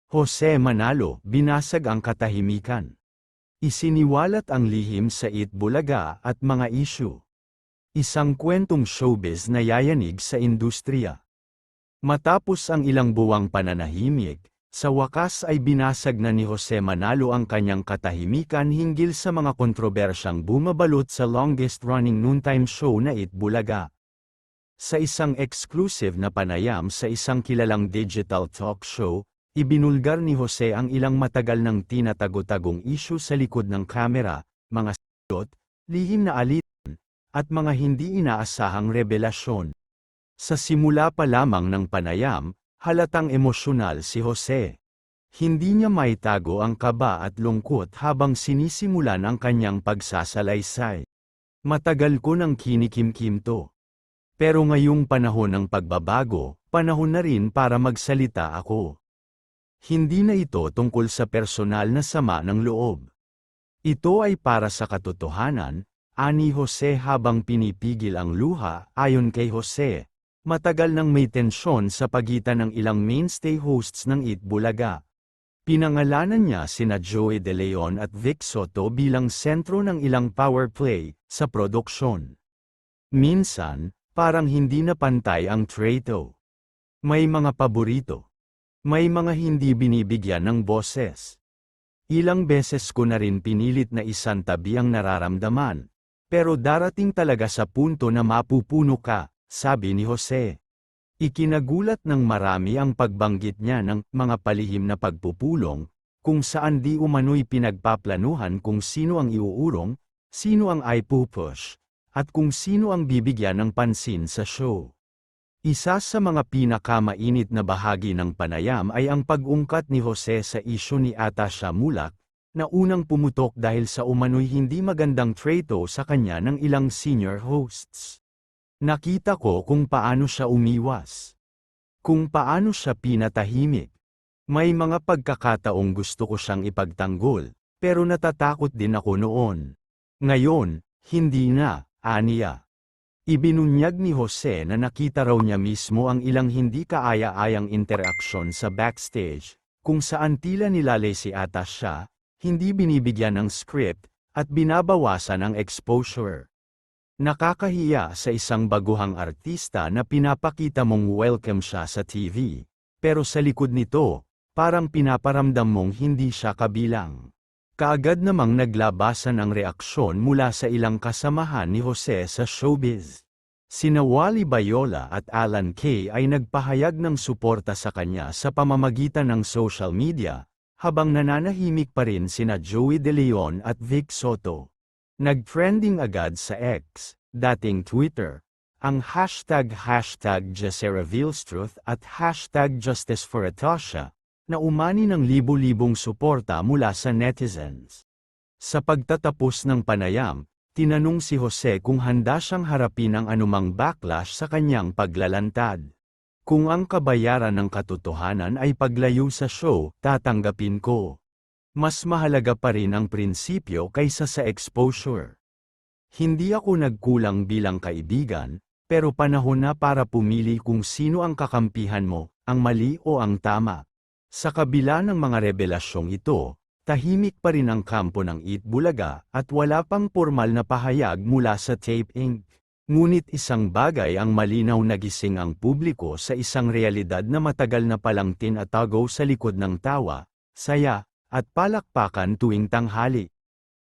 Jose Manalo, binasag ang katahimikan. Isiniwalat ang lihim sa Itbulaga at mga isyu. Isang kwentong showbiz na yayanig sa industriya. Matapos ang ilang buwang pananahimik, sa wakas ay binasag na ni Jose Manalo ang kanyang katahimikan hinggil sa mga kontrobersyang bumabalot sa longest-running noontime show na Itbulaga. Sa isang exclusive na panayam sa isang kilalang digital talk show, ibinulgar ni Jose ang ilang matagal nang tinatago-tagong isyu sa likod ng kamera, mga silot, lihim na alitan, at mga hindi inaasahang revelasyon. Sa simula pa lamang ng panayam, halatang emosyonal si Jose. Hindi niya maitago ang kaba at lungkot habang sinisimulan ang kanyang pagsasalaysay. Matagal ko nang kinikimkim to. Pero ngayong panahon ng pagbabago, panahon na rin para magsalita ako. Hindi na ito tungkol sa personal na sama ng loob. Ito ay para sa katotohanan, ani Jose habang pinipigil ang luha. Ayon kay Jose, matagal nang may tensyon sa pagitan ng ilang mainstay hosts ng Itbulaga. Pinangalanan niya sina Joey De Leon at Vic Soto bilang sentro ng ilang power play sa produksyon. Minsan, parang hindi na pantay ang trato. May mga paborito. May mga hindi binibigyan ng boses. Ilang beses ko na rin pinilit na isantabi ang nararamdaman. Pero darating talaga sa punto na mapupuno ka, sabi ni Jose. Ikinagulat ng marami ang pagbanggit niya ng mga palihim na pagpupulong, kung saan di umano'y pinagpaplanuhan kung sino ang iuurong, sino ang ipupush, at kung sino ang bibigyan ng pansin sa show. Isa sa mga pinakamainit na bahagi ng panayam ay ang pag-ungkat ni Jose sa isyu ni Atasha Mulak, na unang pumutok dahil sa umano'y hindi magandang trato sa kanya ng ilang senior hosts. Nakita ko kung paano siya umiwas. Kung paano siya pinatahimik. May mga pagkakataong gusto ko siyang ipagtanggol, pero natatakot din ako noon. Ngayon, hindi na, aniya. Ibinunyag ni Jose na nakita raw niya mismo ang ilang hindi kaaya-ayang interaksyon sa backstage, kung saan tila nilalay si Atasha, hindi binibigyan ng script, at binabawasan ang exposure. Nakakahiya sa isang baguhang artista na pinapakita mong welcome siya sa TV, pero sa likod nito, parang pinaparamdam mong hindi siya kabilang. Kaagad namang naglabasan ang reaksyon mula sa ilang kasamahan ni Jose sa showbiz. Sina Wally Bayola at Alan Kay ay nagpahayag ng suporta sa kanya sa pamamagitan ng social media, habang nananahimik pa rin sina Joey De Leon at Vic Soto. Nag-trending agad sa X, dating Twitter, ang hashtag #JaceRevealsTruth at #JusticeForAtasha, na umani ng libo-libong suporta mula sa netizens. Sa pagtatapos ng panayam, tinanong si Jose kung handa siyang harapin ang anumang backlash sa kanyang paglalantad. Kung ang kabayaran ng katotohanan ay paglayo sa show, tatanggapin ko. Mas mahalaga pa rin ang prinsipyo kaysa sa exposure. Hindi ako nagkulang bilang kaibigan, pero panahon na para pumili kung sino ang kakampihan mo, ang mali o ang tama. Sa kabila ng mga revelasyong ito, tahimik pa rin ang kampo ng Itbulaga at wala pang pormal na pahayag mula sa Tape Inc. Ngunit isang bagay ang malinaw na gising ang publiko sa isang realidad na matagal na palang tinatago sa likod ng tawa, saya, at palakpakan tuwing tanghali.